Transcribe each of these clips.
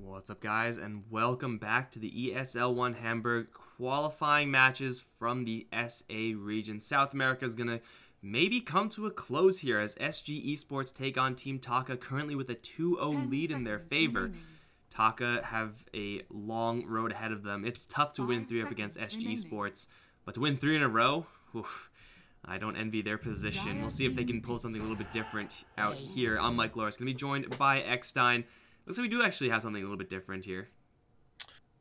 What's up, guys, and welcome back to the ESL One Hamburg qualifying matches from the SA region. South America is going to maybe come to a close here as SG Esports take on Team Taka, currently with a 2-0 lead in their favor. Remaining. Taka have a long road ahead of them. It's tough to win 3 up against SG remaining. Esports, but to win 3 in a row, I don't envy their position. We'll see if they can pull something a little bit different out here. I'm Mike Loris, going to be joined by Eckstein. Looks like we do actually have something a little bit different here.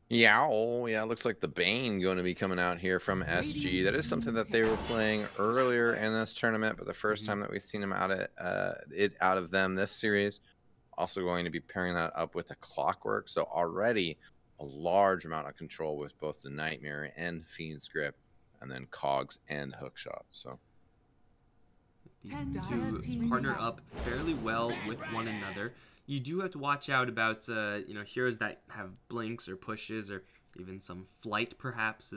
Yeah, it looks like the Bane going to be coming out here from SG. That is something that they were playing earlier in this tournament, but the first time that we've seen him out of them this series. Also going to be pairing that up with a Clockwork, so already a large amount of control with both the Nightmare and Fiend's Grip, and then Cogs and Hookshot. So these two partner up fairly well with one another. You do have to watch out about heroes that have blinks or pushes or even some flight, perhaps.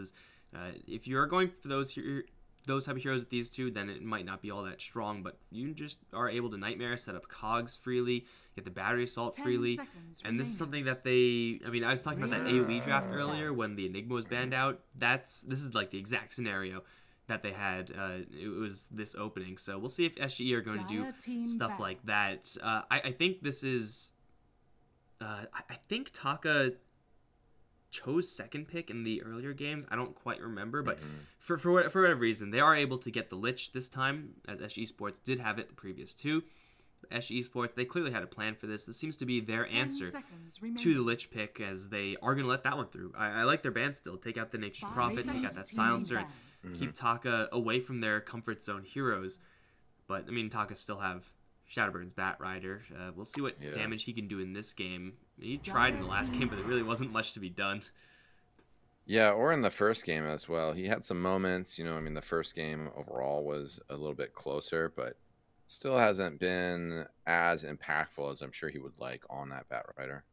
If you are going for those type of heroes with these two, then it might not be all that strong. But you just are able to Nightmare, set up Cogs freely, get the Battery Assault freely, and this is something that I was talking about that AoE draft earlier when the Enigma was banned out. This is like the exact scenario that they had. It was this opening, so we'll see if SGE are going to do stuff like that. I think this is I think Taka chose second pick in the earlier games. I don't quite remember, but for whatever reason, they are able to get the Lich this time, as SG Sports did have it the previous two. SG Sports, they clearly had a plan for this. This seems to be their answer to the Lich pick, as they are going to let that one through. I like their ban still. Take out the Nature's Prophet, take out that Silencer, and keep Taka away from their comfort zone heroes. But, Taka still have Shadowburn's Bat Rider. We'll see what damage he can do in this game. He tried in the last game, but there really wasn't much to be done. yeah, or in the first game as well. He had some moments. The first game overall was a little bit closer, but still hasn't been as impactful as I'm sure he would like on that Bat Rider.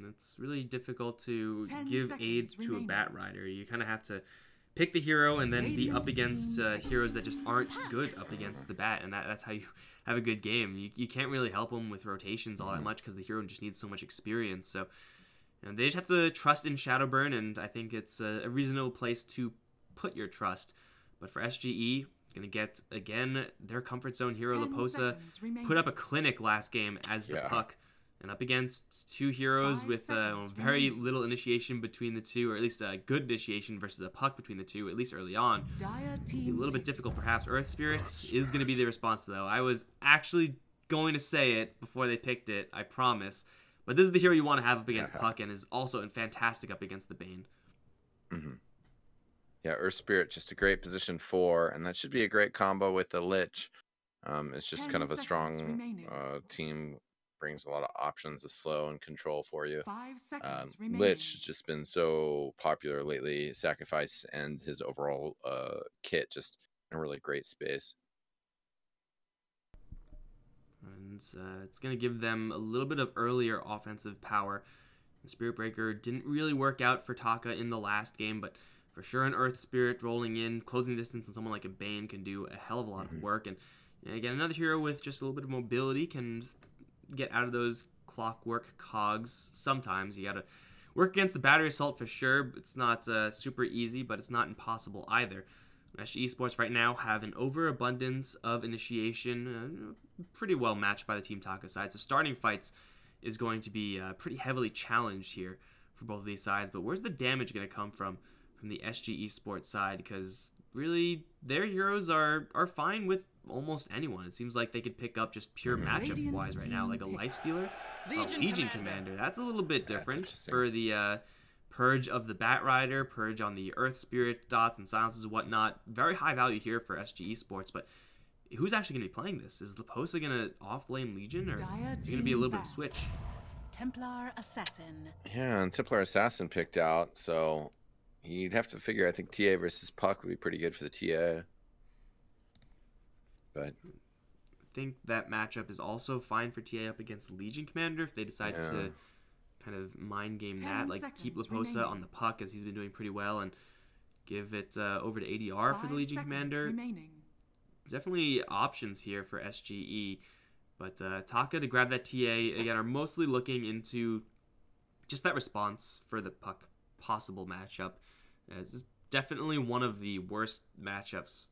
It's really difficult to give aid to a Bat Rider. You kind of have to pick the hero and then be up against heroes that just aren't good up against the Bat, and that's how you have a good game. You can't really help them with rotations all that much because the hero just needs so much experience. So they just have to trust in Shadowburn, and I think it's a reasonable place to put your trust. But for SGE, going to get, again, their comfort zone hero, Laposa, put up a clinic last game as the Puck. And up against two heroes with very little initiation between the two, or at least a good initiation versus a Puck between the two, at least early on. A little bit difficult, perhaps. Earth Spirits is going to be the response, though. I was actually going to say it before they picked it, I promise. But this is the hero you want to have up against Puck, and is also fantastic up against the Bane. Yeah, Earth Spirit, just a great position 4, and that should be a great combo with the Lich. It's just kind of a strong team. Brings a lot of options of slow and control for you. Lich has just been so popular lately. Sacrifice and his overall kit just in a really great space. And it's going to give them a little bit of earlier offensive power. The Spirit Breaker didn't really work out for Taka in the last game, but for sure an Earth Spirit rolling in, closing distance, and someone like a Bane can do a hell of a lot of work. And again, another hero with just a little bit of mobility can get out of those Clockwork Cogs. Sometimes you gotta work against the Battery Assault for sure. It's not super easy, but it's not impossible either. SG Esports right now have an overabundance of initiation, pretty well matched by the Team Taka side. So starting fights is going to be pretty heavily challenged here for both of these sides. But where's the damage going to come from the SG Esports side? Because really, their heroes are fine with almost anyone. It seems like they could pick up just pure matchup wise right now, like a Lifestealer, Legion Commander. That's a little bit different for the Purge of the Bat Rider, Purge on the Earth Spirit dots and silences and whatnot. Very high value here for SG Esports, but who's actually going to be playing this? Is Laposa going to offlane Legion, or is it going to be a little bit of switch? Templar Assassin. Yeah, and Templar Assassin picked out, so you'd have to figure, I think TA versus Puck would be pretty good for the TA. But I think that matchup is also fine for TA up against Legion Commander if they decide to kind of mind game that. Like, keep Laposa on the Puck, as he's been doing pretty well, and give it over to ADR for the Legion Commander. Definitely options here for SGE. But Taka to grab that TA, again, are mostly looking into just that response for the puck possible matchup. This is definitely one of the worst matchups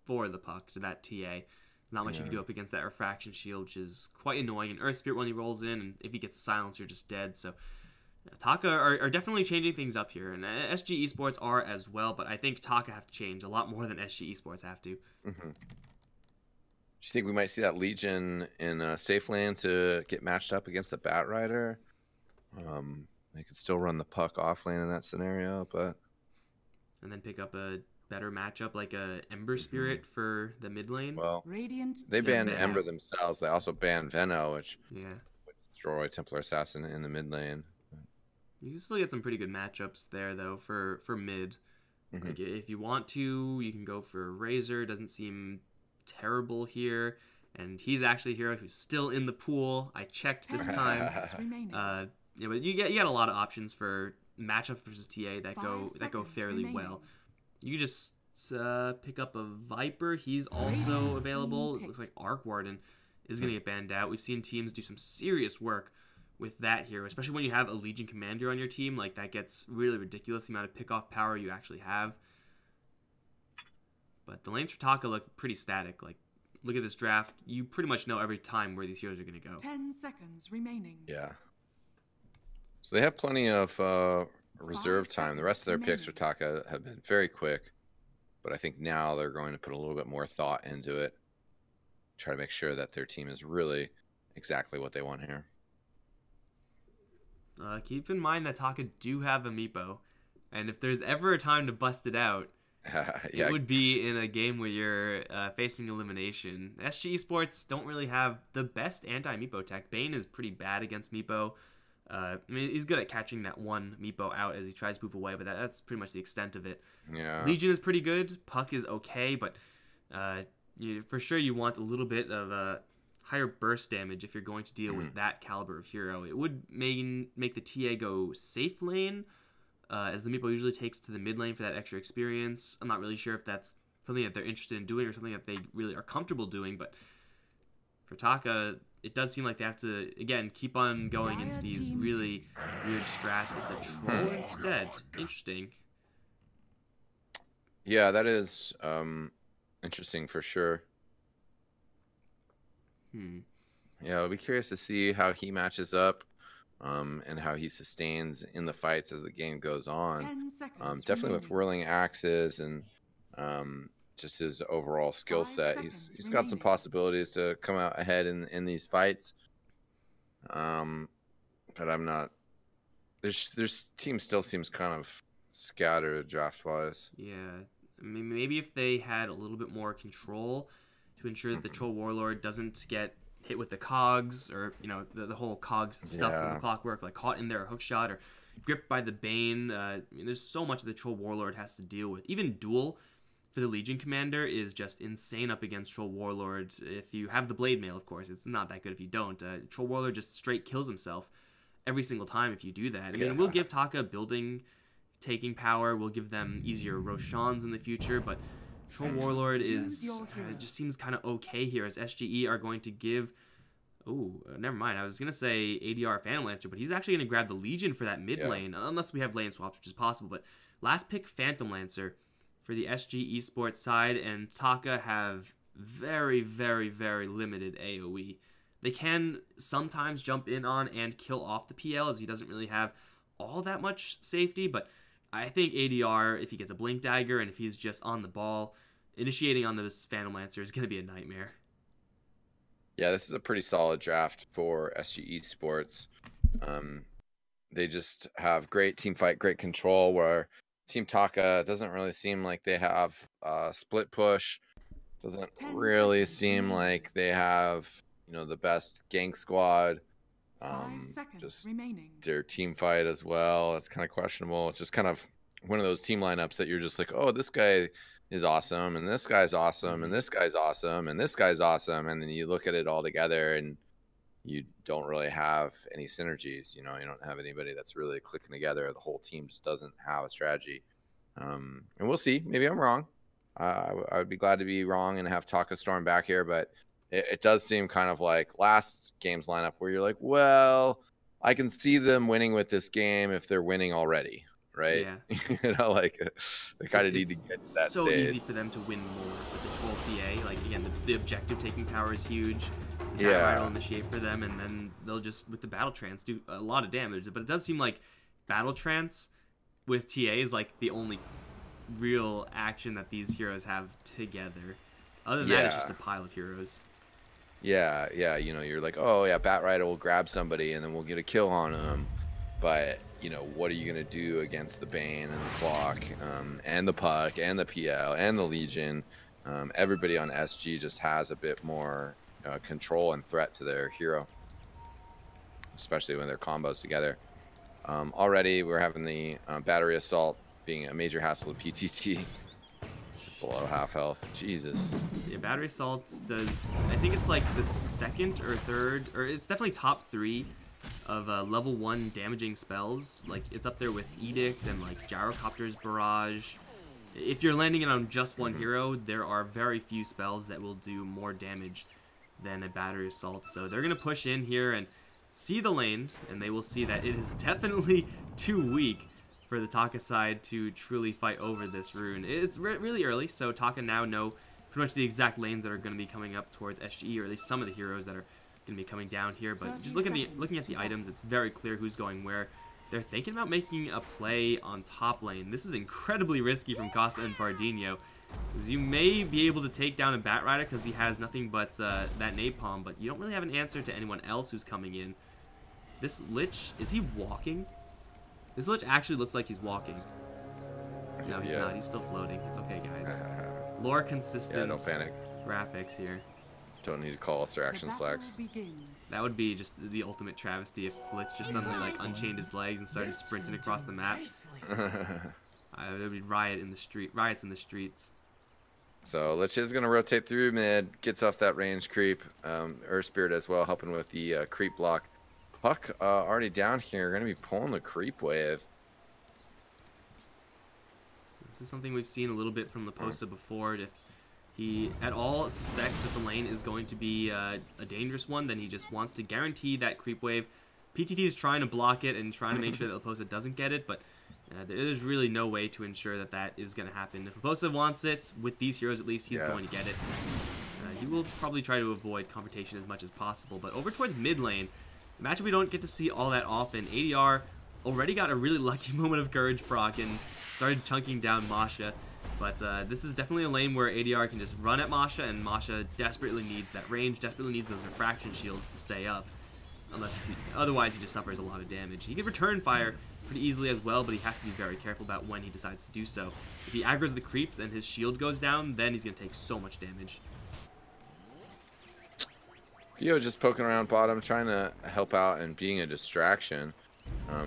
for the puck to that TA. Not much you can do up against that refraction shield, which is quite annoying. And Earth Spirit when he rolls in, and if he gets silence, you're just dead. So Taka are definitely changing things up here, and SG Esports are as well, but I think Taka have to change a lot more than SG Esports have to. Mm-hmm. Do you think we might see that Legion in safe lane to get matched up against the Bat Rider? They could still run the puck off lane in that scenario, but and then pick up a better matchup like a Ember Spirit for the mid lane. Well, Radiant they banned Veno. Ember themselves. They also banned Veno, which Yeah, would destroy Templar Assassin in the mid lane. you can still get some pretty good matchups there though for mid. Mm-hmm. Like if you want to, you can go for Razor. Doesn't seem terrible here, and he's actually a hero who's still in the pool. I checked this 10 time. seconds remaining. Yeah, but you get a lot of options for matchup versus TA that 5 go seconds fairly remaining. well. You just pick up a Viper. He's also Radiant available. team It looks like Arc Warden is going to get banned out. We've seen teams do some serious work with that hero, especially when you have a Legion Commander on your team. Like, that gets really ridiculous, the amount of pick-off power you actually have. But the lanes for Taka look pretty static. Like, look at this draft. You pretty much know every time where these heroes are going to go. 10 seconds remaining. Yeah. So they have plenty of reserve time. The rest of their picks for Taka have been very quick, but I think now they're going to put a little bit more thought into it, try to make sure that their team is really exactly what they want here. Keep in mind that Taka do have a Meepo, and if there's ever a time to bust it out, Yeah. it would be in a game where you're facing elimination. SG Esports don't really have the best anti-Meepo tech. Bane is pretty bad against Meepo. I mean, he's good at catching that one Meepo out as he tries to move away, but that's pretty much the extent of it. Yeah. Legion is pretty good. Puck is okay, but for sure you want a little bit of higher burst damage if you're going to deal with that caliber of hero. It would make the TA go safe lane, as the Meepo usually takes to the mid lane for that extra experience. I'm not really sure if that's something that they're interested in doing or something that they really are comfortable doing, but for Taka, it does seem like they have to, again, keep on going into these really weird strats. It's a troll instead. Interesting. Yeah, that is interesting for sure. Yeah, I'll be curious to see how he matches up and how he sustains in the fights as the game goes on. 10 seconds Definitely with remaining. whirling axes and just his overall skill 5 set. seconds He's got some remaining. possibilities to come out ahead in these fights. But I'm not. Their team still seems kind of scattered draft wise. Yeah. I mean, maybe if they had a little bit more control to ensure that the Troll Warlord doesn't get hit with the cogs or, the whole cogs stuff from Yeah. the clockwork, like caught in there a hook shot or gripped by the Bane. I mean, there's so much that the Troll Warlord has to deal with. Even Duel for the Legion Commander is just insane up against Troll Warlord. If you have the Blade Mail, of course, it's not that good if you don't. Troll Warlord just straight kills himself every single time if you do that. I mean, we'll give Taka building, taking power. We'll give them easier Roshans in the future, but Troll Warlord Choose your hero. it just seems kind of okay here as SGE are going to give... Oh, never mind. I was going to say ADR Phantom Lancer, but he's actually going to grab the Legion for that mid lane, unless we have lane swaps, which is possible. But last pick, Phantom Lancer for the SG Esports side, and Taka have very, very, very limited AoE. They can sometimes jump in on and kill off the PL, as he doesn't really have all that much safety, but I think ADR, if he gets a Blink Dagger and if he's just on the ball, initiating on this Phantom Lancer is going to be a nightmare. Yeah, this is a pretty solid draft for SG Esports. They just have great team fight, great control, where Team Taka doesn't really seem like they have split push. Doesn't 10 really seconds seem remaining. like they have, the best gank squad. 5 seconds Just remaining. their team fight as well. It's kind of questionable. It's just kind of one of those team lineups that you're just like, oh, this guy is awesome, and this guy's awesome, and this guy's awesome, and this guy's awesome, and then you look at it all together, and you don't really have any synergies. You don't have anybody that's really clicking together. The whole team just doesn't have a strategy. And we'll see. Maybe I'm wrong. I would be glad to be wrong and have Taka storm back here, but it does seem kind of like last game's lineup where you're like, well, I can see them winning with this game if they're winning already, right? Yeah. You know, like they kind of need to It's get to that so stage. easy for them to win more with the full TA. Like again, the objective taking power is huge. Yeah. Will initiate for them, and then they'll just with the battle trance do a lot of damage. But it does seem like battle trance with TA is like the only real action that these heroes have together. Other than that, it's just a pile of heroes. Yeah, yeah, you know, you're like, oh yeah, Bat Rider will grab somebody and then we'll get a kill on him. But, you know, what are you going to do against the Bane and the Clock and the Puck and the PL and the Legion? Everybody on SG just has a bit more control and threat to their hero, especially when they're combos together. Already, we're having the battery assault being a major hassle to PTT. It's below half health. Jesus. Yeah, battery assault does. I think it's like the second or third, or it's definitely top 3 of level 1 damaging spells. Like it's up there with Edict and like Gyrocopter's Barrage. If you're landing it on just one hero, there are very few spells that will do more damage than a battery assault. So they're gonna push in here and see the lane, and they will see that it is definitely too weak for the Taka side to truly fight over this rune. It's really early, so Taka now know pretty much the exact lanes that are going to be coming up towards SGE, or at least some of the heroes that are going to be coming down here. But just looking at the items, it's very clear who's going where. They're thinking about making a play on top lane. This is incredibly risky from Costa and Bardinho, because you may be able to take down a Bat Rider because he has nothing but that napalm, but you don't really have an answer to anyone else who's coming in. This Lich, is he walking? This Lich actually looks like he's walking. No, he's not. He's still floating. It's okay, guys. Lore consistent. Yeah, don't panic. Graphics here. Don't need to call us their action slacks. That would be just the ultimate travesty if Lich just suddenly like unchained his legs and started sprinting across the map. There would be riots in the streets. So Lich is going to rotate through mid, gets off that range creep. Earth Spirit as well, helping with the creep block. Puck already down here, going to be pulling the creep wave. This is something we've seen a little bit from Laposa before. If he at all suspects that the lane is going to be a dangerous one, then he just wants to guarantee that creep wave. PTT is trying to block it and trying to make sure that Laposa doesn't get it, but there's really no way to ensure that that is going to happen. If Laposa wants it, with these heroes at least, he's going to get it. He will probably try to avoid confrontation as much as possible, but over towards mid lane, a matchup we don't get to see all that often. ADR already got a really lucky moment of courage proc and started chunking down Masha. But this is definitely a lane where ADR can just run at Masha, and Masha desperately needs that range, desperately needs those refraction shields to stay up. Otherwise, he just suffers a lot of damage. He can return fire pretty easily as well, but he has to be very careful about when he decides to do so. If he aggroes the creeps and his shield goes down, then he's going to take so much damage. Theo just poking around bottom, trying to help out and being a distraction,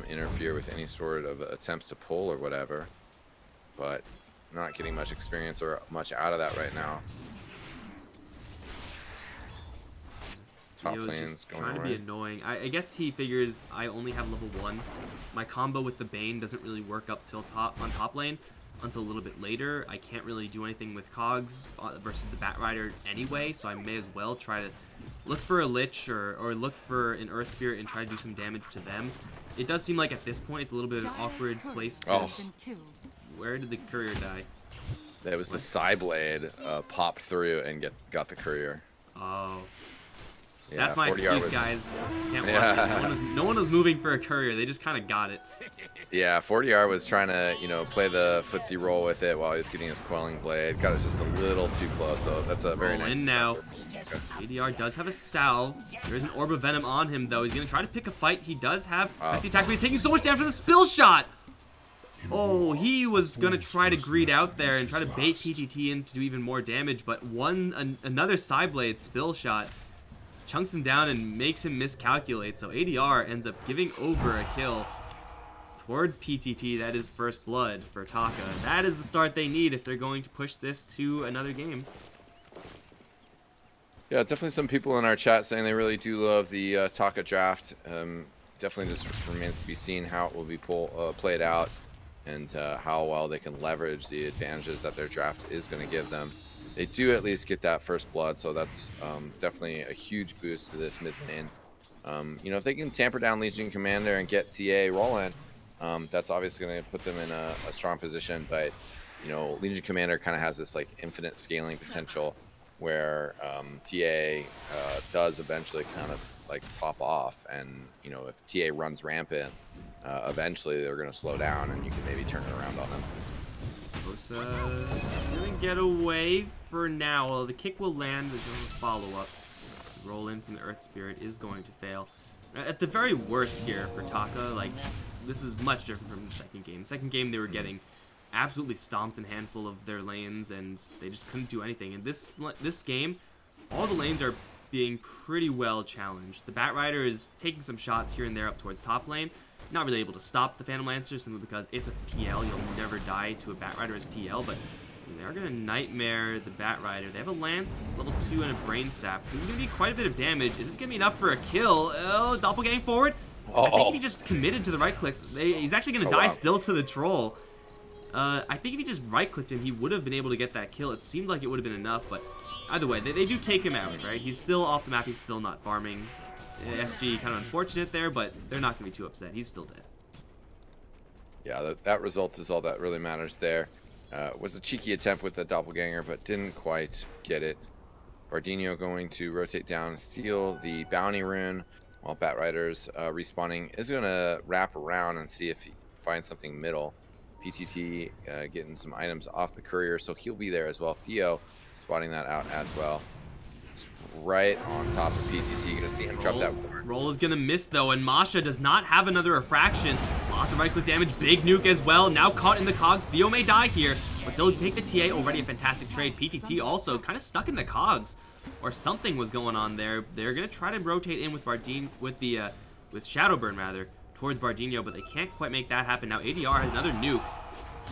interfere with any sort of attempts to pull or whatever, but not getting much experience or much out of that right now. Top lane's going trying to be annoying. I guess he figures I only have level 1. My combo with the Bane doesn't really work up till on top lane until a little bit later. I can't really do anything with Cogs versus the Bat Rider anyway, so I may as well try to look for a Lich or look for an Earth Spirit and try to do some damage to them. It does seem like at this point it's a little bit of an awkward place to... Oh. Where did the courier die? That was the Psyblade popped through and got the courier. Oh. Yeah, that's my excuse, guys. Can't watch it. No one was moving for a courier. They just kind of got it. Yeah, 40R was trying to, you know, play the footsie roll with it while he was getting his Quelling Blade. Got it just a little too close, so that's a very nice... in now. ADR does have a salve. There is an Orb of Venom on him, though. He's going to try to pick a fight. He does have... That's the attack, but he's taking so much damage from the spill shot! Oh, he was going to try to greed out there and try to bait PTT in to do even more damage, but another Psyblade spill shot chunks him down and makes him miscalculate, so ADR ends up giving over a kill towards PTT. That is first blood for Taka. That is the start they need if they're going to push this to another game. Yeah, definitely some people in our chat saying they really do love the Taka draft. Definitely just remains to be seen how it will be played out and how well they can leverage the advantages that their draft is going to give them. they do at least get that first blood, so that's definitely a huge boost to this mid lane. You know, if they can tamper down Legion Commander and get TA rolling, that's obviously going to put them in a strong position. But you know, Legion Commander kind of has this like infinite scaling potential, where TA does eventually kind of like top off, and you know, if TA runs rampant, eventually they're going to slow down, and you can maybe turn it around on them. Gonna get away for now. Well, the kick will land. There's no follow-up. Roll in from the Earth Spirit is going to fail. At the very worst here for Taka, like, this is much different from the second game. Second game, they were getting absolutely stomped in a handful of their lanes, and they just couldn't do anything. In this game, all the lanes are being pretty well challenged. The Batrider is taking some shots here and there up towards top lane. Not really able to stop the Phantom Lancer simply because it's a PL. You'll never die to a Batrider as PL, but they're going to Nightmare the Batrider. They have a Lance, level 2, and a Brain Sap. This is going to be quite a bit of damage. Is this going to be enough for a kill? Oh, Doppelgang forward. I think if he just committed to the right clicks, he's actually going to die still to the Troll. I think if he just right-clicked him, he would have been able to get that kill. It seemed like it would have been enough, but either way, they do take him out, right? He's still off the map. He's still not farming. SG kind of unfortunate there, but they're not going to be too upset. He's still dead. Yeah, that result is all that really matters there. Was a cheeky attempt with the Doppelganger, but didn't quite get it. Bardinho going to rotate down and steal the Bounty Rune, while Batrider's respawning is going to wrap around and see if he finds something middle. PTT getting some items off the courier, so he'll be there as well. Theo spotting that out as well. Right on top of PTT. You're gonna see him drop that ward. Roll is gonna miss though, and Masha does not have another refraction. Lots of right click damage, big nuke as well. Now caught in the cogs. Theo may die here, but they'll take the TA. Already a fantastic trade. PTT also kind of stuck in the cogs, or something was going on there. They're gonna try to rotate in with with Shadowburn rather towards Bardinho, but they can't quite make that happen. Now ADR has another nuke.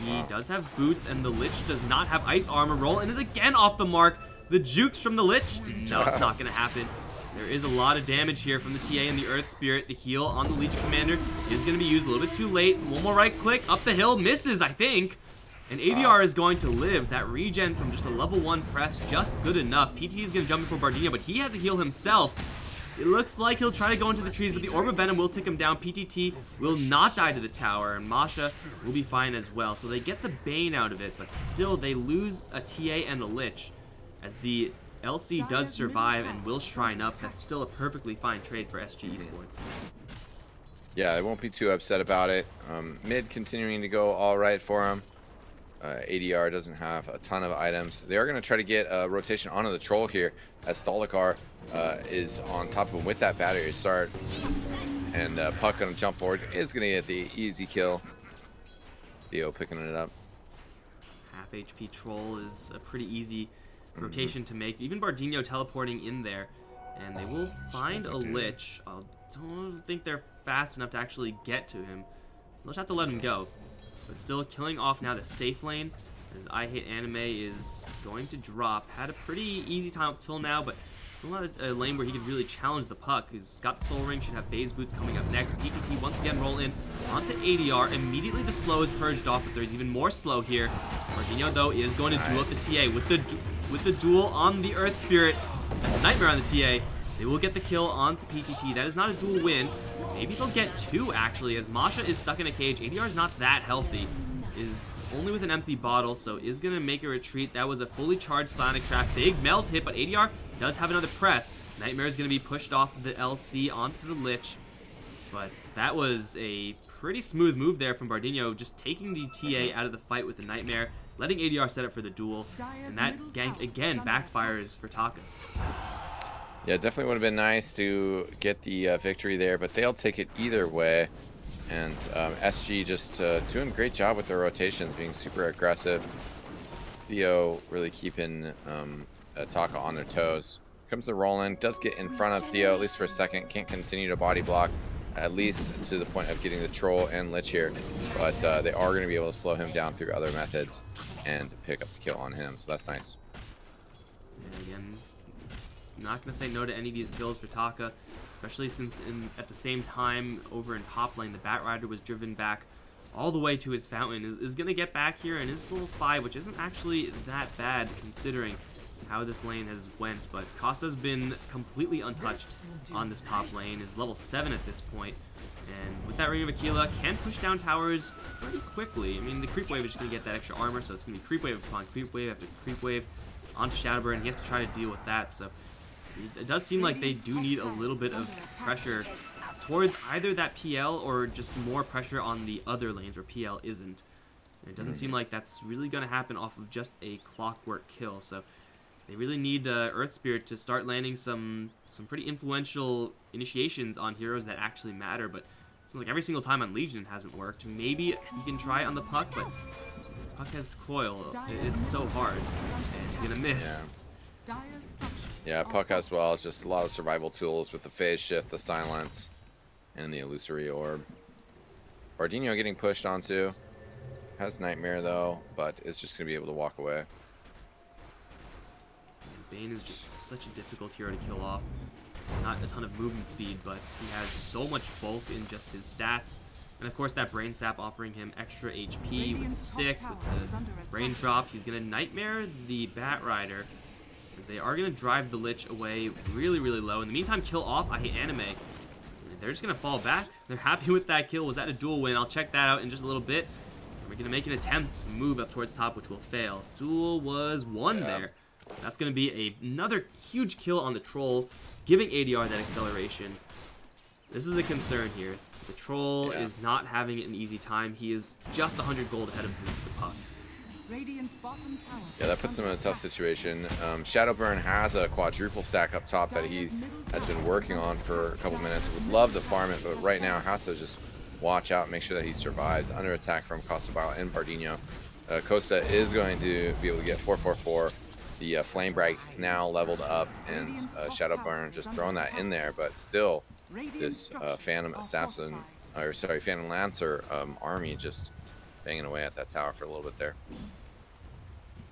He does have boots, and the Lich does not have ice armor. Roll and is again off the mark. The jukes from the Lich? No, it's not going to happen. There is a lot of damage here from the TA and the Earth Spirit. The heal on the Legion Commander is going to be used a little bit too late. One more right click, up the hill, misses, I think. And ADR is going to live. That regen from just a level 1 press, just good enough. PT is going to jump in for Bardinho, but he has a heal himself. It looks like he'll try to go into the trees, but the Orb of Venom will take him down. PTT will not die to the tower, and Masha will be fine as well. So they get the Bane out of it, but still they lose a TA and a Lich. As the LC does survive and will shrine up, that's still a perfectly fine trade for SG Esports. Yeah, they won't be too upset about it. Mid continuing to go all right for him. ADR doesn't have a ton of items. They are going to try to get a rotation onto the Troll here, as Thalikar is on top of him with that battery start. And Puck going to jump forward, is going to get the easy kill. Theo picking it up. Half HP Troll is a pretty easy rotation to make. Even Bardinho teleporting in there, and they will find a Lich. I don't think they're fast enough to actually get to him, so they'll just have to let him go. But still killing off now the safe lane, as I Hate Anime is going to drop. Had a pretty easy time up till now, but still not a lane where he could really challenge the Puck. He's got the Soul Ring, should have Phase Boots coming up next. PTT once again roll in onto ADR. Immediately the slow is purged off, but there's even more slow here. Bardinho though is going to duel up the TA with the duel on the Earth Spirit and the Nightmare on the TA. They will get the kill onto PTT. That is not a dual win. Maybe they'll get two, actually, as Masha is stuck in a cage. ADR is not that healthy. Is only with an empty bottle, so is going to make a retreat. That was a fully charged Sonic Trap. Big melt hit, but ADR does have another press. Nightmare is going to be pushed off the LC onto the Lich. But that was a pretty smooth move there from Bardinho, just taking the TA out of the fight with the Nightmare, letting ADR set up for the duel, and that gank again backfires for Taka. Yeah, definitely would have been nice to get the victory there, but they'll take it either way. And SG just doing a great job with their rotations, being super aggressive. Theo really keeping Taka on their toes. Comes the Roland, does get in front of Theo, at least for a second. Can't continue to body block, at least to the point of getting the Troll and Lich here. But they are going to be able to slow him down through other methods and pick up the kill on him, so that's nice. And again, I'm not going to say no to any of these kills for Taka, especially since at the same time over in top lane, the Batrider was driven back all the way to his fountain, is going to get back here, and his level 5, which isn't actually that bad considering how this lane has went, but Costa's been completely untouched on this top lane, is level 7 at this point, and with that Ring of Aquila, can push down towers pretty quickly. I mean, the creep wave is just going to get that extra armor, so it's going to be creep wave upon creep wave after creep wave onto Shadowburn, and he has to try to deal with that, so it does seem like they do need a little bit of pressure towards either that PL or just more pressure on the other lanes where PL isn't. And it doesn't seem like that's really going to happen off of just a clockwork kill, so they really need Earth Spirit to start landing some pretty influential initiations on heroes that actually matter, but it seems like every single time on Legion it hasn't worked. Maybe you can try on the Puck, but Puck has coil. It's so hard, and he's going to miss. Yeah, Puck as well. It's just a lot of survival tools with the phase shift, the silence, and the illusory orb. Bardino getting pushed onto. Has Nightmare though, but is just going to be able to walk away. Bane is just such a difficult hero to kill off. Not a ton of movement speed, but he has so much bulk in just his stats. And of course that Brain Sap offering him extra HP with the stick, with the Brain Drop. He's going to Nightmare the Bat Rider, as they are going to drive the Lich away really, really low. In the meantime, kill off I Hate Anime. They're just going to fall back. They're happy with that kill. Was that a duel win? I'll check that out in just a little bit. We're going to make an attempt to move up towards top, which will fail. Duel was won there. That's going to be another huge kill on the Troll, giving ADR that acceleration. This is a concern here. The Troll is not having an easy time. He is just 100 gold ahead of the Puck. Yeah, that puts him in a tough situation. Shadowburn has a quadruple stack up top that he has been working on for a couple minutes. Would love to farm it, but right now has to just watch out, make sure that he survives. Under attack from Costa and Bardino. Costa is going to be able to get 444. The Flame Bright now leveled up, and Shadowburn just throwing that in there, but still this Phantom Assassin, or sorry, Phantom Lancer army just banging away at that tower for a little bit there.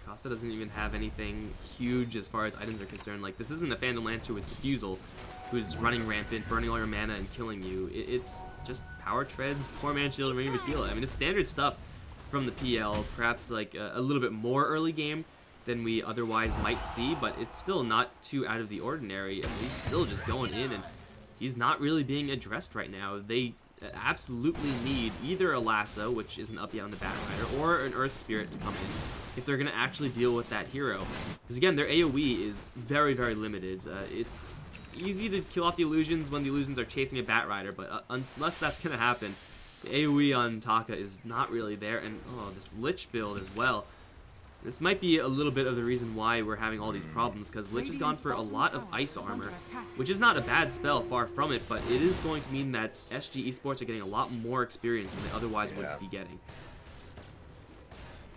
Costa doesn't even have anything huge as far as items are concerned. Like, this isn't a Phantom Lancer with Diffusal, who's running rampant, burning all your mana and killing you. It's just Power Treads, Poor Man Shield, and Ring of Aquila. I mean, it's standard stuff from the PL, perhaps like a little bit more early game than we otherwise might see, but it's still not too out of the ordinary, and he's still just going in, and he's not really being addressed right now. They absolutely need either a Lasso, which isn't up yet on the Bat Rider, or an Earth Spirit to come in if they're going to actually deal with that hero. Because again, their AoE is very, very limited. It's easy to kill off the illusions when the illusions are chasing a Bat Rider, but unless that's going to happen, the AoE on Taka is not really there, and oh, this Lich build as well. This might be a little bit of the reason why we're having all these problems, because Lich has gone for a lot of ice armor, which is not a bad spell, far from it, but it is going to mean that SG Esports are getting a lot more experience than they otherwise would be getting.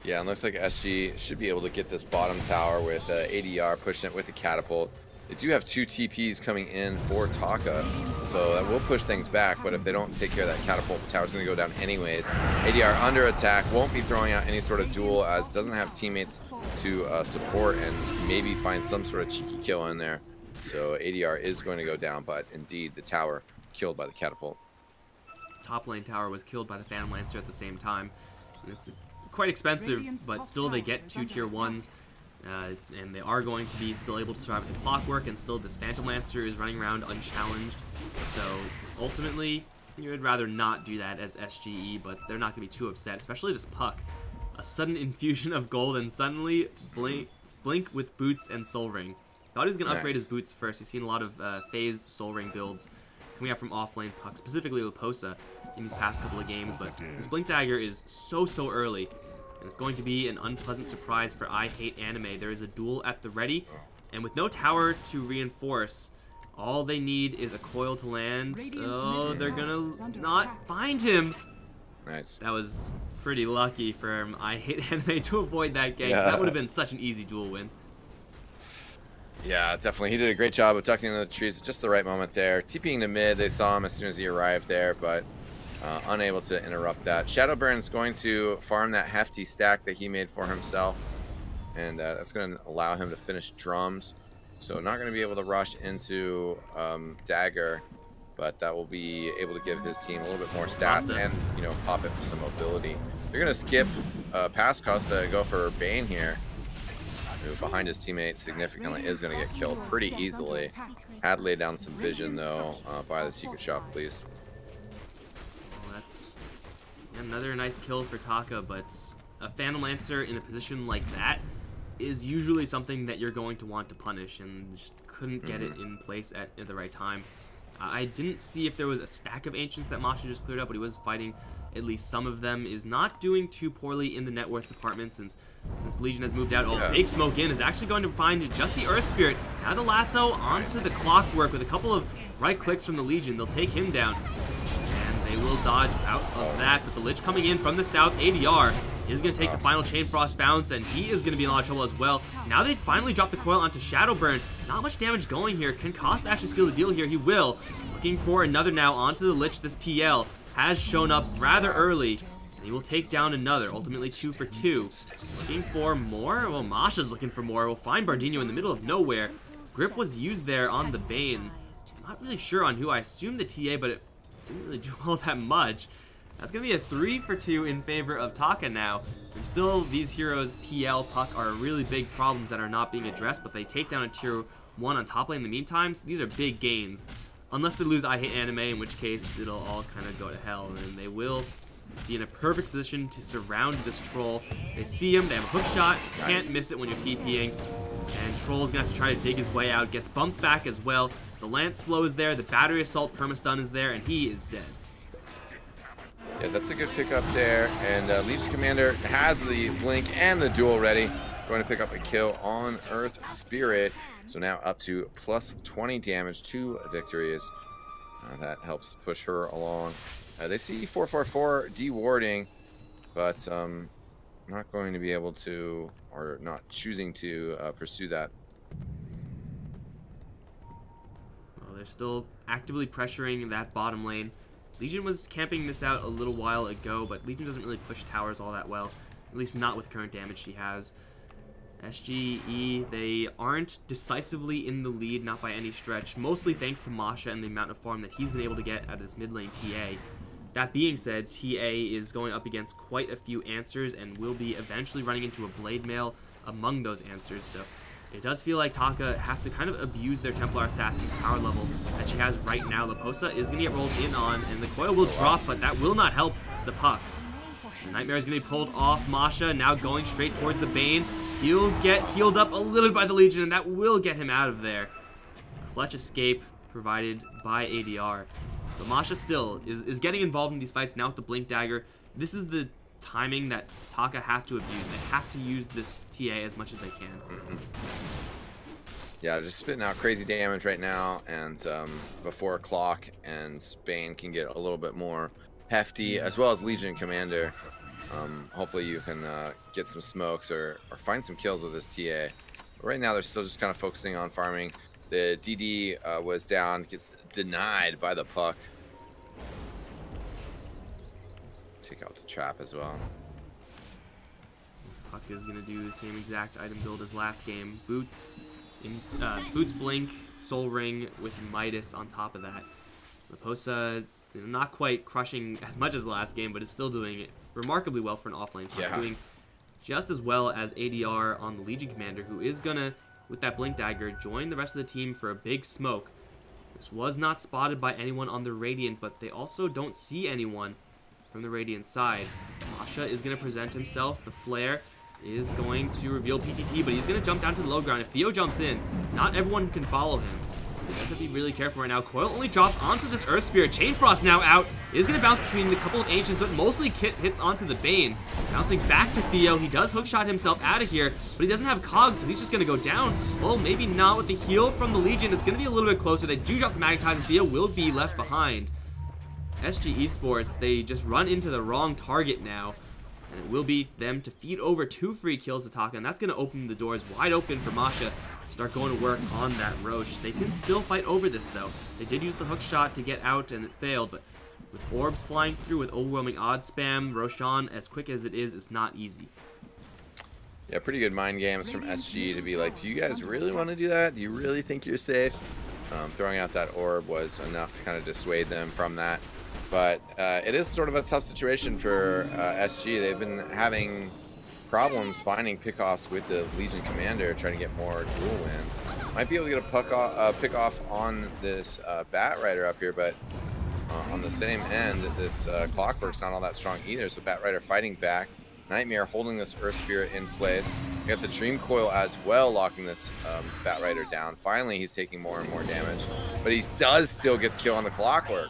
Yeah, it looks like SG should be able to get this bottom tower with ADR pushing it with the catapult. They do have 2 TPs coming in for Taka, so that will push things back, but if they don't take care of that catapult, the tower's going to go down anyways. ADR under attack, won't be throwing out any sort of duel, as doesn't have teammates to support and maybe find some sort of cheeky kill in there. So ADR is going to go down, but indeed the tower killed by the catapult. Top lane tower was killed by the Phantom Lancer at the same time. It's quite expensive, but still they get 2 tier 1s. And they are going to be still able to survive with the clockwork, and still this Phantom Lancer is running around unchallenged. So ultimately, you would rather not do that as SGE, but they're not going to be too upset, especially this Puck. A sudden infusion of gold, and suddenly Blink with boots and Soul Ring. Thought he was going to upgrade his boots first. We've seen a lot of phase Soul Ring builds coming out from offlane Puck, specifically Leposa in these past couple of games, but this Blink Dagger is so early. And it's going to be an unpleasant surprise for I Hate Anime. There is a duel at the ready, and with no tower to reinforce, all they need is a coil to land. Oh, they're gonna not find him. Nice. That was pretty lucky for I Hate Anime to avoid that gank. That would have been such an easy duel win. Yeah, definitely. He did a great job of ducking into the trees at just the right moment there. TPing to mid, they saw him as soon as he arrived there, but unable to interrupt that. Shadowburn's going to farm that hefty stack that he made for himself, and that's going to allow him to finish drums. So not going to be able to rush into Dagger but that will be able to give his team a little bit more stats and, you know, pop it for some mobility. They're going to skip past Costa, go for Bane here, who behind his teammate significantly is going to get killed pretty easily. Had laid down some vision, though, by the secret shop, please. Well, that's another nice kill for Taka, but a Phantom Lancer in a position like that is usually something that you're going to want to punish, and just couldn't get it in place at the right time. I didn't see if there was a stack of Ancients that Masha just cleared up, but he was fighting at least some of them. Is not doing too poorly in the net worth department since Legion has moved out. Oh, big smoke in is actually going to find just the Earth Spirit. Now the lasso onto the Clockwork with a couple of right clicks from the Legion. They'll take him down, and they will dodge out of that. But the Lich coming in from the south, ADR is going to take the final Chain Frost bounce, and he is going to be in a lot of trouble as well. Now they finally drop the coil onto Shadowburn. Not much damage going here. Can Costa actually seal the deal here? He will. Looking for another now onto the Lich. This PL has shown up rather early. He will take down another, ultimately 2 for 2. Looking for more? Well, Masha's looking for more. We'll find Bardino in the middle of nowhere. Grip was used there on the Bane. Not really sure on who. I assumed the TA, but it didn't really do all that much. That's going to be a 3 for 2 in favor of Taka now. And still, these heroes, PL, Puck, are really big problems that are not being addressed, but they take down a tier 1 on top lane in the meantime. So these are big gains. Unless they lose I Hate Anime, in which case it'll all kind of go to hell. And they will be in a perfect position to surround this Troll. They see him, they have a hook shot. Can't miss it when you're TPing. And Troll's going to have to try to dig his way out. Gets bumped back as well. The Lance Slow is there. The Battery Assault Permastun is there. And he is dead. Yeah, that's a good pickup there, and Legion Commander has the Blink and the Duel ready. Going to pick up a kill on Earth Spirit, so now up to plus 20 damage, 2 victories. That helps push her along. They see 444 dewarding, but not going to be able to, or not choosing to pursue that. Well, they're still actively pressuring that bottom lane. Legion was camping this out a little while ago, but Legion doesn't really push towers all that well, at least not with current damage she has. SGE, they aren't decisively in the lead, not by any stretch, mostly thanks to Masha and the amount of farm that he's been able to get out of this mid lane TA. That being said, TA is going up against quite a few answers and will be eventually running into a Blade Mail among those answers, so it does feel like Taka have to kind of abuse their Templar Assassin's power level that she has right now. Laposa is going to get rolled in on, and the coil will drop, but that will not help the Puck. The Nightmare is going to be pulled off. Masha now going straight towards the Bane. He'll get healed up a little bit by the Legion, and that will get him out of there. Clutch escape provided by ADR. But Masha still is getting involved in these fights now with the Blink Dagger. This is the timing that Taka have to abuse. They have to use this TA as much as they can. Yeah, just spitting out crazy damage right now, and before Clock and Bane can get a little bit more hefty, as well as Legion Commander. Hopefully you can get some smokes or find some kills with this TA. But right now they're still just kind of focusing on farming. The DD was down, gets denied by the Puck. Take out the trap as well. Puck is going to do the same exact item build as last game. Boots, Boots Blink, Soul Ring with Midas on top of that. Laposa, not quite crushing as much as last game, but is still doing it remarkably well for an offlane Puck. Yeah. Doing just as well as ADR on the Legion Commander, who is going to, with that Blink Dagger, join the rest of the team for a big smoke. This was not spotted by anyone on the Radiant, but they also don't see anyone from the Radiant side. Masha is going to present himself. The Flare is going to reveal PTT, but he's going to jump down to the low ground. If Theo jumps in, not everyone can follow him. He has to be really careful right now. Coil only drops onto this Earth Spirit. Chain Frost now out. Is going to bounce between a couple of Ancients, but mostly hits onto the Bane. Bouncing back to Theo. He does hookshot himself out of here, but he doesn't have cogs, so he's just going to go down. Well, maybe not with the heal from the Legion. It's going to be a little bit closer. They do drop the Magnetize, and Theo will be left behind. SG Esports, they just run into the wrong target now, and it will be them to feed over 2 free kills to Taka, and that's going to open the doors wide open for Masha to start going to work on that Roche. They can still fight over this, though. They did use the hook shot to get out, and it failed, but with orbs flying through with overwhelming odds spam, Roshan, as quick as it is not easy. Yeah, pretty good mind games from SG to be like, do you guys really want to do that? Do you really think you're safe? Throwing out that orb was enough to kind of dissuade them from that. But it is sort of a tough situation for SG. They've been having problems finding pickoffs with the Legion Commander, trying to get more duel wins. Might be able to get a pick off on this Bat Rider up here, but on the same end, this Clockwork's not all that strong either. So Bat Rider fighting back. Nightmare holding this Earth Spirit in place. We got the Dream Coil as well, locking this Bat Rider down. Finally, he's taking more and more damage, but he does still get the kill on the Clockwork.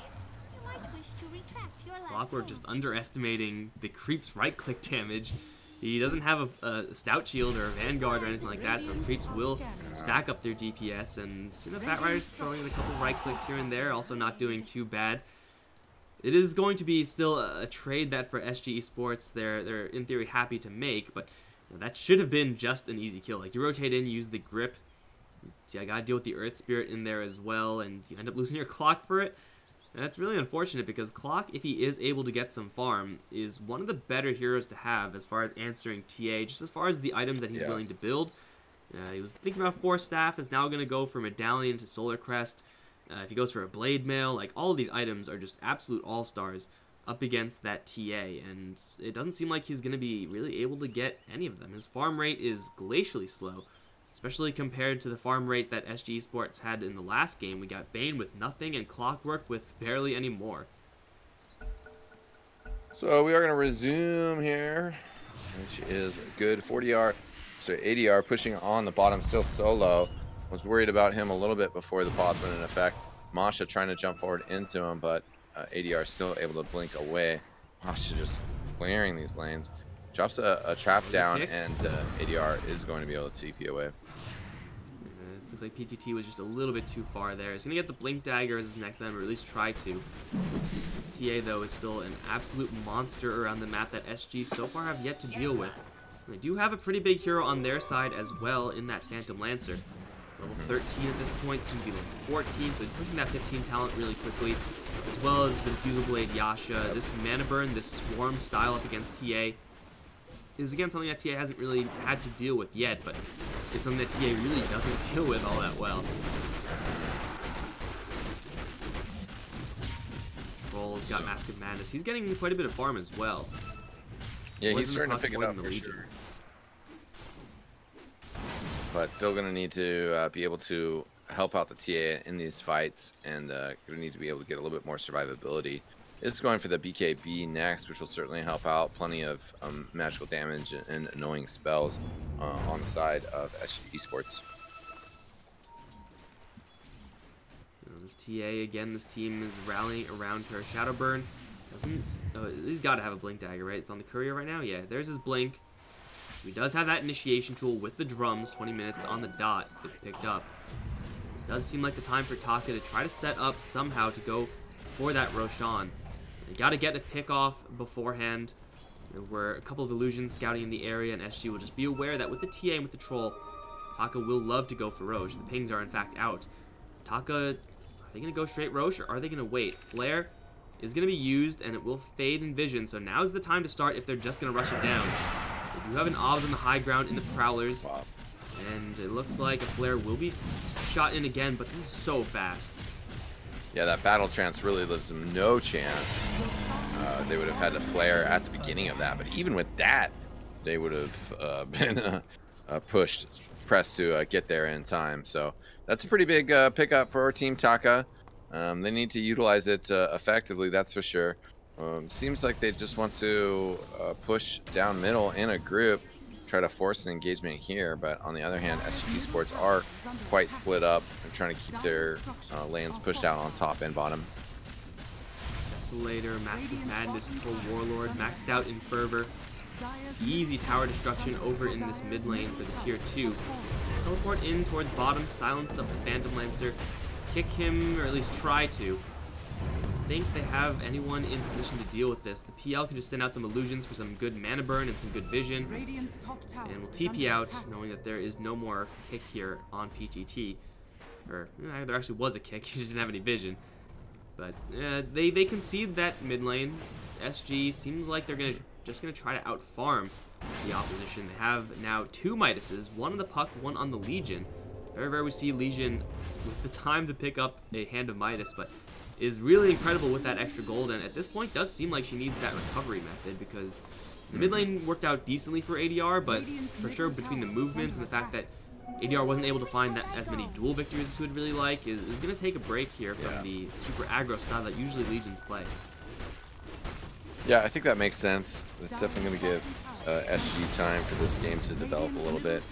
Clockwork just underestimating the Creep's right-click damage. He doesn't have a Stout Shield or a Vanguard or anything like that, so Creeps will stack up their DPS, and you know, Bat Rider's throwing in a couple right clicks here and there, also not doing too bad. It is going to be still a trade that for SG Esports they're in theory happy to make, but you know, that should have been just an easy kill. Like, you rotate in, use the grip. See, I gotta deal with the Earth Spirit in there as well, and you end up losing your Clock for it. And that's really unfortunate because Clock, if he is able to get some farm, is one of the better heroes to have as far as answering TA, just as far as the items that he's willing to build. He was thinking about Force Staff, is now going to go for Medallion to Solar Crest. If he goes for a Blade Mail, like, all of these items are just absolute all-stars up against that TA, and it doesn't seem like he's going to be really able to get any of them. His farm rate is glacially slow, especially compared to the farm rate that SG Esports had in the last game. We got Bane with nothing and Clockwork with barely any more. So we are going to resume here, which is good. 40R, so ADR pushing on the bottom, still solo. Was worried about him a little bit before the pause went in effect. Masha trying to jump forward into him, but ADR still able to blink away. Masha just clearing these lanes. Drops a trap down, and ADR is going to be able to TP away. Looks like PTT was just a little bit too far there. He's going to get the Blink Dagger as his next item, or at least try to. This TA, though, is still an absolute monster around the map that SG so far have yet to deal with. And they do have a pretty big hero on their side as well in that Phantom Lancer. Level 13 at this point, soon to be level 14, so he's pushing that 15 talent really quickly, as well as the Diffusal Blade Yasha. This Mana Burn, this Swarm style up against TA, is again something that TA hasn't really had to deal with yet, but it's something that TA really doesn't deal with all that well. Troll's got Mask of Madness. He's getting quite a bit of farm as well. Yeah, he's starting to pick it up for sure. But still going to need to be able to help out the TA in these fights, and going to need to be able to get a little bit more survivability. It's going for the BKB next, which will certainly help out. Plenty of magical damage and annoying spells on the side of SG Esports. This TA, again, this team is rallying around her. Shadowburn doesn't... Oh, he's got to have a Blink Dagger, right? It's on the Courier right now? Yeah, there's his Blink. He does have that initiation tool with the drums, 20 minutes on the dot, gets picked up. It does seem like the time for Taka to try to set up somehow to go for that Roshan. They got to get a pick off beforehand. There were a couple of illusions scouting in the area, and SG will just be aware that with the TA and with the Troll, Taka will love to go for Roche. The pings are in fact out. Taka, are they going to go straight Roche, or are they going to wait? Flare is going to be used, and it will fade in vision, so now's the time to start if they're just going to rush it down. They do have an Obs on the high ground in the Prowlers, and it looks like a Flare will be shot in again, but this is so fast. Yeah, that Battle Trance really leaves them no chance. They would have had a Flare at the beginning of that, but even with that, they would have been pressed to get there in time. So that's a pretty big pickup for our team Taka. They need to utilize it effectively, that's for sure. Seems like they just want to push down middle in a group, try to force an engagement here, but on the other hand, SG Esports are quite split up and trying to keep their lanes pushed out on top and bottom. Desolator, Mask of Madness, Troll Warlord, maxed out in Fervor. Easy tower destruction over in this mid lane for the tier 2. Teleport in towards bottom, silence up the Phantom Lancer, kick him, or at least try to. I think they have anyone in position to deal with this. The PL can just send out some illusions for some good mana burn and some good vision, and we'll TP out, knowing that there is no more kick here on PTT. Or there actually was a kick, he just didn't have any vision. But they concede that mid lane. SG seems like they're just gonna try to out farm the opposition. They have now 2 Midases, one on the Puck, one on the Legion. Very rare we see Legion with the time to pick up a Hand of Midas, but is really incredible with that extra gold, and at this point does seem like she needs that recovery method, because the mid lane worked out decently for ADR, but for sure between the movements and the fact that ADR wasn't able to find as many dual victories as he would really like, is going to take a break here from the super aggro style that usually Legions play. Yeah, I think that makes sense. It's definitely going to give SG time for this game to develop a little bit.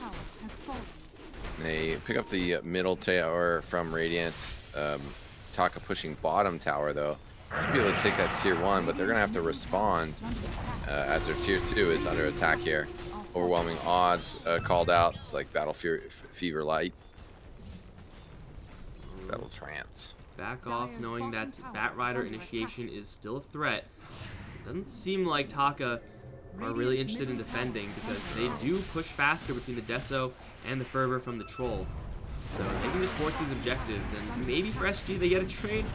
They pick up the middle tower from Radiant. Taka pushing bottom tower, though. Should be able to take that tier 1, but they're going to have to respond as their tier 2 is under attack here. Overwhelming odds called out. It's like Battle Fever Light. Battle Trance. Back off, knowing that Bat Rider initiation is still a threat. It doesn't seem like Taka are really interested in defending, because they do push faster between the Deso and the Fervor from the Troll. So they can just force these objectives, and maybe for SG they get a trade?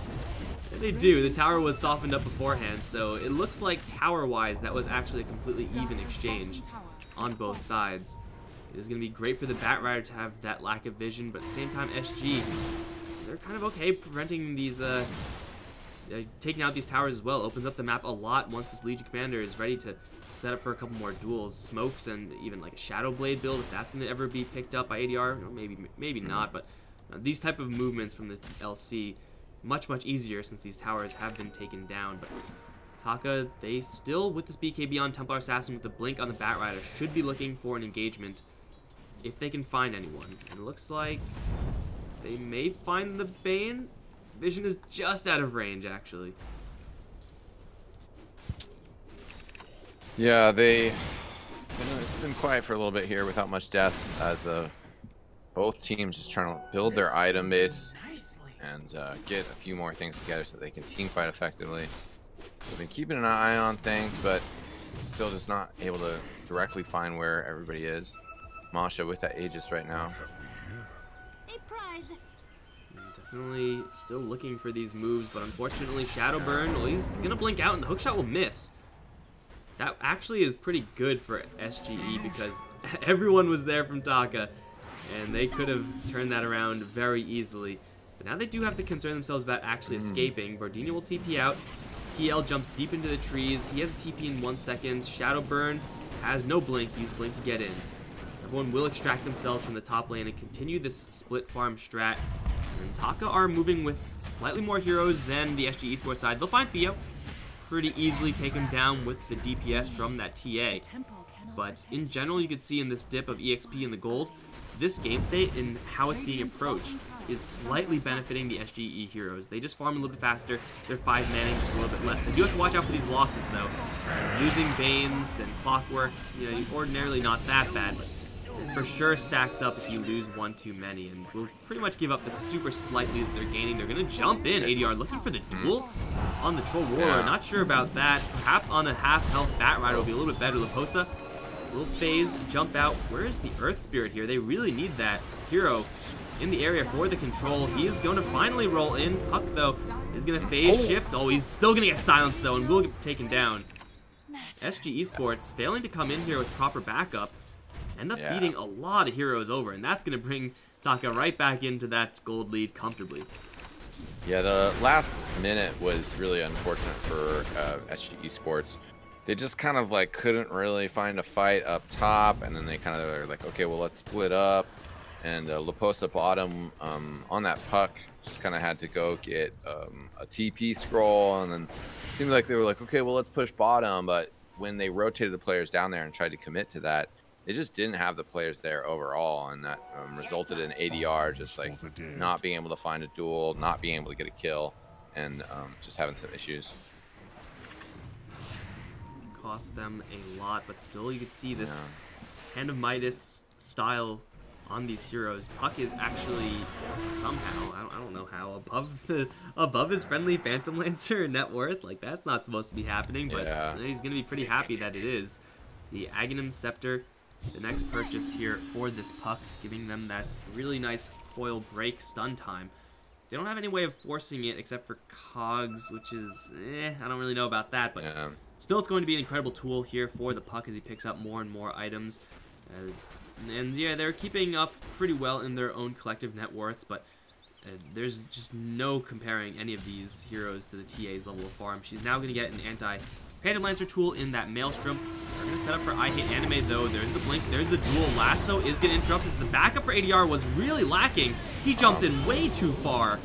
Yeah, they do. The tower was softened up beforehand, so it looks like tower-wise that was actually a completely even exchange on both sides. It is going to be great for the Bat Rider to have that lack of vision, but at the same time SG, they're kind of okay preventing these, taking out these towers as well. Opens up the map a lot once this Legion Commander is ready to set up for a couple more duels. Smokes and even like a Shadow Blade build, if that's going to ever be picked up by ADR, maybe not, but these type of movements from the LC, much easier since these towers have been taken down. But Taka, they still, with this BKB on Templar Assassin with the blink on the Bat Rider, should be looking for an engagement if they can find anyone. And it looks like they may find the Bane. Vision is just out of range, actually. Yeah, it's been quiet for a little bit here without much death, as both teams just trying to build their item base and get a few more things together so they can team fight effectively. We've been keeping an eye on things, but still just not able to directly find where everybody is. Masha with that Aegis right now. Definitely still looking for these moves, but unfortunately Shadowburn, well, he's gonna blink out and the hookshot will miss. That actually is pretty good for SGE, because everyone was there from Taka and they could have turned that around very easily. But now they do have to concern themselves about actually escaping. Bardini will TP out. TL jumps deep into the trees. He has a TP in 1 second. Shadowburn has no blink. Use blink to get in. Everyone will extract themselves from the top lane and continue this split farm strat. And Taka are moving with slightly more heroes than the SG Esports side. They'll find Theo. Pretty easily take him down with the DPS from that TA. But in general, you can see in this dip of EXP in the gold, this game state and how it's being approached is slightly benefiting the SGE heroes. They just farm a little bit faster. They're 5 manning, just a little bit less. They do have to watch out for these losses, though. As losing Banes and Clockworks, you know, ordinarily not that bad, but it for sure stacks up if you lose one too many, and will pretty much give up the super slight lead that they're gaining. They're going to jump in. ADR looking for the duel on the Troll Warlord. Not sure about that. Perhaps on a half-health Bat Rider will be a little bit better. Laposa will phase, jump out. Where is the Earth Spirit here? They really need that hero in the area for the control. He is going to finally roll in. Puck, though, is going to phase shift. Oh, he's still going to get silenced, though, and will get taken down. SG Esports failing to come in here with proper backup. End up feeding a lot of heroes over, and that's going to bring Taka right back into that gold lead comfortably. Yeah, the last minute was really unfortunate for SG Esports. They just kind of like couldn't really find a fight up top, and then they kind of are like, okay, well, let's split up. And Laposa bottom on that puck just kind of had to go get a TP scroll, and then it seemed like they were like, okay, well, let's push bottom. But when they rotated the players down there and tried to commit to that, they just didn't have the players there overall, and that resulted in ADR just like not being able to find a duel, not being able to get a kill, and just having some issues. Cost them a lot, but still you could see this Hand of Midas style on these heroes. Puck is actually somehow, I don't know how, above his friendly Phantom Lancer net worth. Like, that's not supposed to be happening, but he's going to be pretty happy that it is. The Aghanim Scepter, the next purchase here for this Puck, giving them that really nice coil break stun time. They don't have any way of forcing it except for Cogs, which is, I don't really know about that, but still it's going to be an incredible tool here for the Puck as he picks up more and more items. And yeah, they're keeping up pretty well in their own collective net worths, but there's just no comparing any of these heroes to the TA's level of farm. She's now going to get an anti-Phantom Lancer tool in that Maelstrom. We're going to set up for I Hate Anime, though. There's the blink, there's the dual. Lasso is going to interrupt as the backup for ADR was really lacking. He jumped in way too far.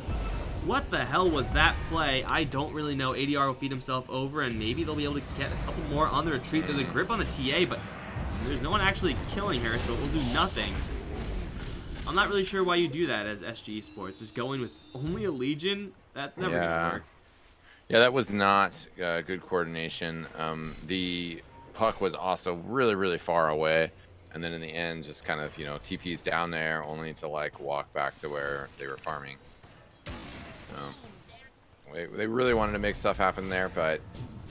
What the hell was that play? I don't really know. ADR will feed himself over, and maybe they'll be able to get a couple more on the retreat. There's a grip on the TA, but there's no one actually killing her, so it will do nothing. I'm not really sure why you do that as SG Esports. Just going with only a Legion? That's never going to work. Yeah, that was not good coordination. The puck was also really, really far away. And then in the end, just kind of, TP's down there, only to, like, walk back to where they were farming. They really wanted to make stuff happen there, but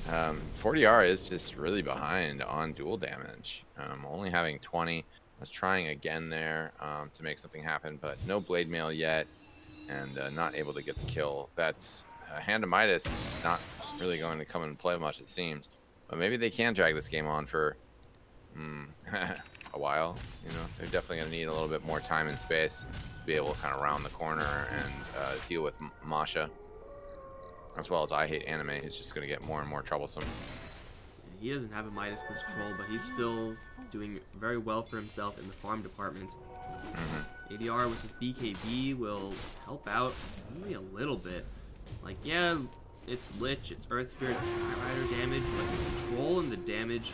4DR is just really behind on dual damage. Only having 20. I was trying again there to make something happen, but no blade mail yet, and not able to get the kill. That's Hand of Midas is just not really going to come and play much, it seems. But maybe they can drag this game on for a while. They're definitely going to need a little bit more time and space to be able to kind of round the corner and deal with Masha, as well as I Hate Anime. It's just going to get more and more troublesome. He doesn't have a Midas this troll, but he's still doing very well for himself in the farm department. ADR with his BKB will help out only a little bit. Like, yeah, it's Lich, it's Earth Spirit, Batrider damage, but the Troll and the damage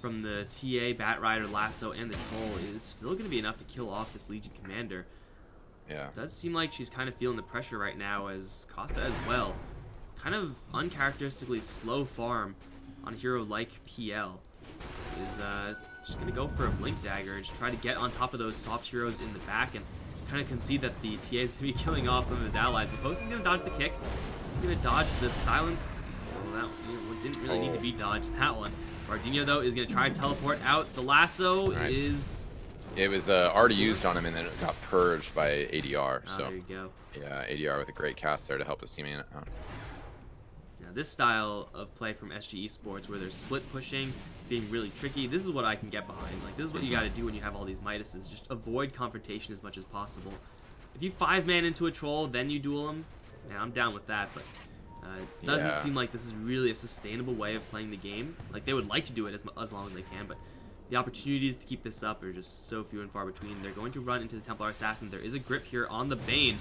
from the TA, Batrider, Lasso, and the Troll is still going to be enough to kill off this Legion Commander. Yeah. It does seem like she's kind of feeling the pressure right now, as Costa as well. Kind of uncharacteristically slow farm on a hero like PL is just going to go for a Blink Dagger and just try to get on top of those soft heroes in the back and kind of concede that the TA is going to be killing off some of his allies. The post is going to dodge the kick. He's going to dodge the silence. Well, that didn't really need to be dodged, that one. Bardinho, though, is going to try to teleport out. The lasso is... It was already used on him, and then it got purged by ADR. Oh, so there you go. Yeah, ADR with a great cast there to help his teammate out. Now, this style of play from SG Esports, where they're split pushing, being really tricky, this is what I can get behind. Like, this is what you got to do when you have all these Midases. Just avoid confrontation as much as possible. If you 5-man into a troll, then you duel him, yeah, I'm down with that, but it doesn't seem like this is really a sustainable way of playing the game. Like, they would like to do it as long as they can, but the opportunities to keep this up are just so few and far between. They're going to run into the Templar Assassin. There is a grip here on the Bane.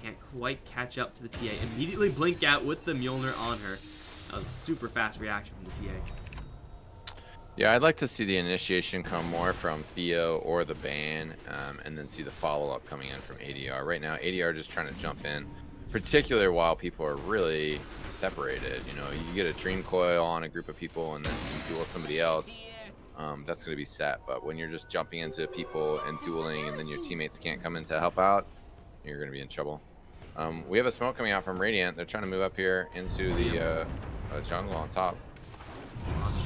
Can't quite catch up to the TA. Immediately blink out with the Mjolnir on her. That was a super fast reaction from the TA. Yeah, I'd like to see the initiation come more from Theo or the Bane, and then see the follow-up coming in from ADR. Right now, ADR just trying to jump in, particularly while people are really separated. You get a Dream Coil on a group of people and then you duel somebody else. That's going to be set. But when you're just jumping into people and dueling and then your teammates can't come in to help out, you're going to be in trouble. We have a smoke coming out from Radiant. They're trying to move up here into the jungle on top.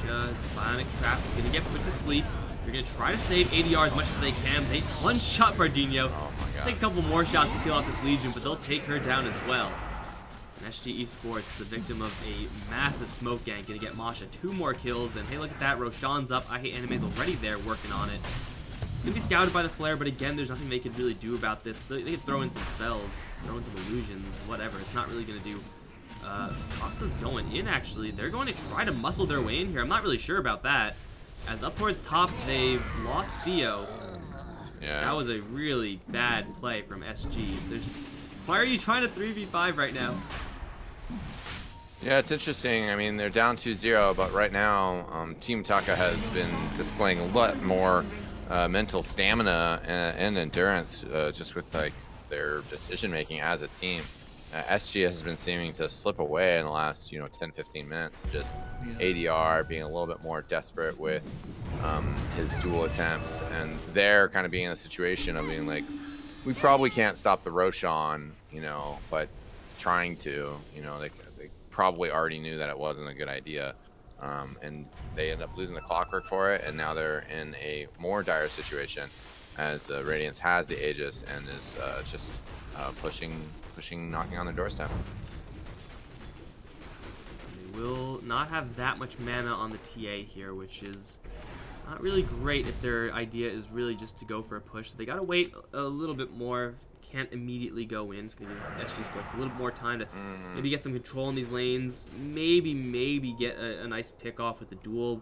Psionic Trap is going to get put to sleep. They're going to try to save ADR as much as they can. They one-shot Bardinho. Oh my God. Take a couple more shots to kill off this Legion, but they'll take her down as well. And SG Esports, the victim of a massive smoke gank, going to get Masha 2 more kills. And hey, look at that. Roshan's up. I Hate Anime's already there working on it. It's going to be scouted by the Flare, but again, there's nothing they could really do about this. They could throw in some spells, throw in some illusions, whatever. It's not really going to do. Costa's going in, actually. They're going to try to muscle their way in here. I'm not really sure about that. As up towards top, they've lost Theo. Yeah. That was a really bad play from SG. Why are you trying to 3v5 right now? Yeah, it's interesting. I mean, they're down 2-0, but right now, Team Taka has been displaying a lot more mental stamina and endurance just with like their decision making as a team. SG has been seeming to slip away in the last 10-15 minutes. Just ADR being a little bit more desperate with his duel attempts, and they're kind of being in a situation of being like, we probably can't stop the Roshan, but trying to, they probably already knew that it wasn't a good idea. And they end up losing the Clockwork for it, and now they're in a more dire situation as the Radiance has the Aegis and is just pushing, knocking on their doorstep. They will not have that much mana on the TA here, which is not really great if their idea is really just to go for a push. So they gotta wait a little bit more. Can't immediately go in. It's gonna give SG Sports a little more time to maybe get some control in these lanes. Maybe get a nice pick off with the duel.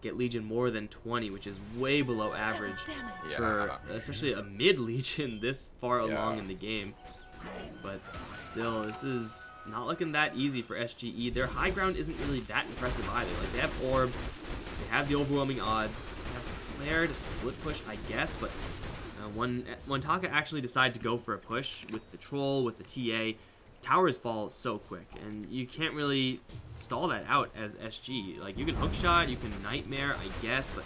Get Legion more than 20, which is way below average for especially a mid Legion this far along in the game. But still, this is not looking that easy for SGE. Their high ground isn't really that impressive either. Like, they have Orb, they have the overwhelming odds, they have Flare to split push, I guess, but when Taka actually decide to go for a push with the Troll, with the TA, towers fall so quick, and you can't really stall that out as SG. Like, you can hookshot, you can Nightmare, I guess, but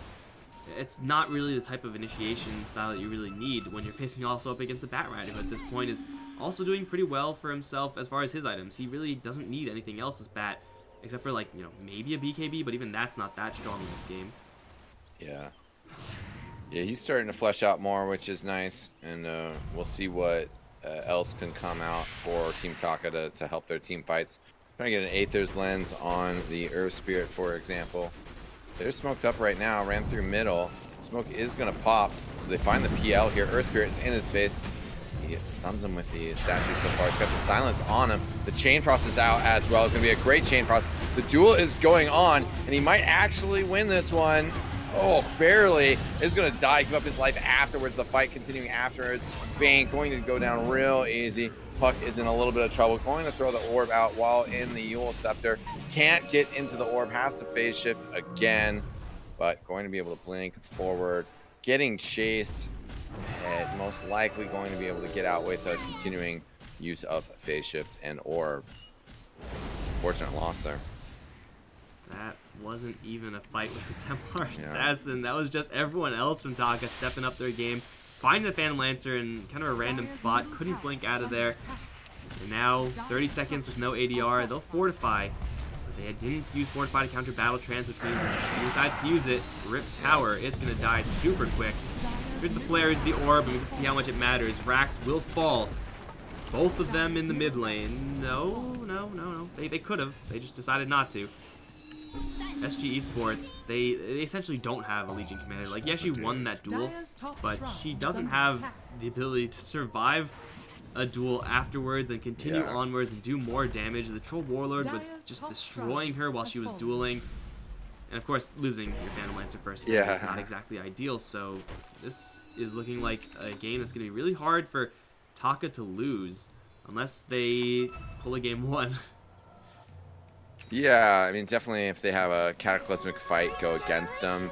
it's not really the type of initiation style that you really need when you're facing also up against a Batrider, who at this point is also doing pretty well for himself as far as his items. He really doesn't need anything else as Bat, except for, like, you know, maybe a BKB, but even that's not that strong in this game. Yeah. Yeah, he's starting to flesh out more, which is nice, and we'll see what else can come out for Team Taka to help their team fights. Trying to get an Aether's Lens on the Earth Spirit, for example. They're smoked up right now, ran through middle. Smoke is going to pop, so they find the PL here. Earth Spirit in his face. He stuns him with the statue so far. He's got the silence on him. The Chain Frost is out as well. It's going to be a great Chain Frost. The duel is going on, and he might actually win this one. Oh, barely. Is going to die, give up his life afterwards. The fight continuing afterwards. Bane going to go down real easy. Puck is in a little bit of trouble. Going to throw the orb out while in the Yule Scepter. Can't get into the orb. Has to phase shift again. But going to be able to blink forward. Getting chased. And most likely going to be able to get out with a continuing use of phase shift and orb. Fortunate loss there. That wasn't even a fight with the Templar Assassin. That was just everyone else from Taka stepping up their game, finding the Phantom Lancer in kind of a random spot, couldn't blink out of there. And now 30 seconds with no ADR, they'll fortify. But they didn't use fortify to counter battle trance, which means if he decides to use it, rip tower, it's gonna die super quick. Here's the flare, here's the orb, and we can see how much it matters. Rax will fall. Both of them in the mid lane. No. They could have. They just decided not to. SG Esports, they essentially don't have a Legion commander. Like, yeah, she won that duel, but she doesn't have the ability to survive a duel afterwards and continue onwards and do more damage. The Troll Warlord was just destroying her while she was dueling. And of course, losing your Phantom Lancer first is not exactly ideal, so this is looking like a game that's going to be really hard for Taka to lose, unless they pull a game one. Yeah, I mean, definitely if they have a cataclysmic fight go against them,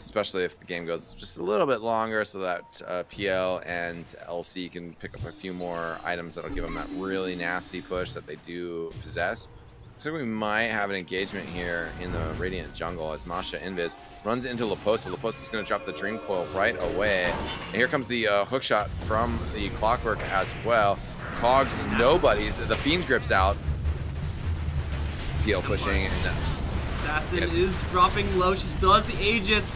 especially if the game goes just a little bit longer so that PL and LC can pick up a few more items that'll give them that really nasty push that they do possess. Looks like we might have an engagement here in the Radiant jungle as Masha Invis runs into Laposa. Laposa is going to drop the Dream Coil right away. And here comes the hook shot from the Clockwork as well. Cogs, nobody's. The Fiend grips out. PL pushing. And, Assassin is dropping low. She still has the Aegis.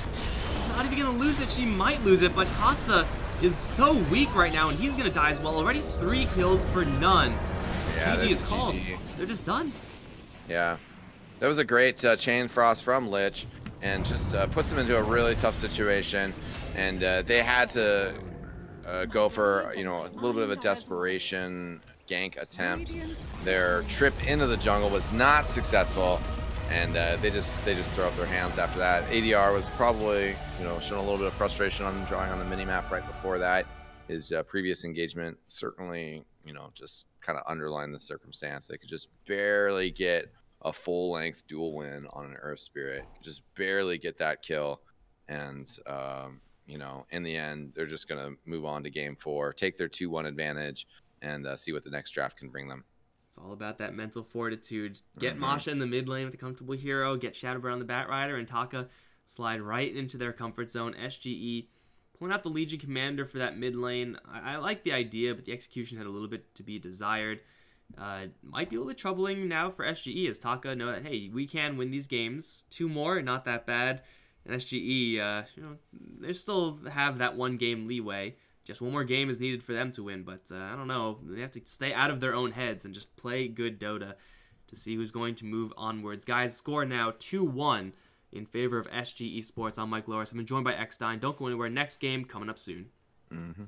Not even going to lose it. She might lose it, but Costa is so weak right now, and he's going to die as well. Already 3 kills for none. Yeah, GG is called. They're just done. Yeah, that was a great Chain Frost from Lich, and just puts them into a really tough situation. And they had to go for, you know, a little bit of a desperation gank attempt. Their trip into the jungle was not successful, and they just throw up their hands after that. ADR was probably, you know, showing a little bit of frustration on drawing on the minimap right before that. His previous engagement certainly, you know, just kind of underlined the circumstance. They could just barely get a full-length duel win on an Earth Spirit, just barely get that kill, and you know, in the end, they're just gonna move on to game 4, take their 2-1 advantage, and see what the next draft can bring them. It's all about that mental fortitude. Get Masha in the mid lane with a comfortable hero, get Shadowbird on the Batrider, and Taka slide right into their comfort zone. SGE pulling out the Legion Commander for that mid lane. I like the idea, but the execution had a little bit to be desired. Might be a little bit troubling now for SGE as Taka know that, hey, we can win these games. 2 more, not that bad. And SGE, you know, they still have that 1 game leeway. Just 1 more game is needed for them to win, but I don't know. They have to stay out of their own heads and just play good Dota to see who's going to move onwards. Guys, score now 2-1 in favor of SG Esports. I'm Mike Loris. I've been joined by X-Dine. Don't go anywhere. Next game coming up soon. Mm-hmm.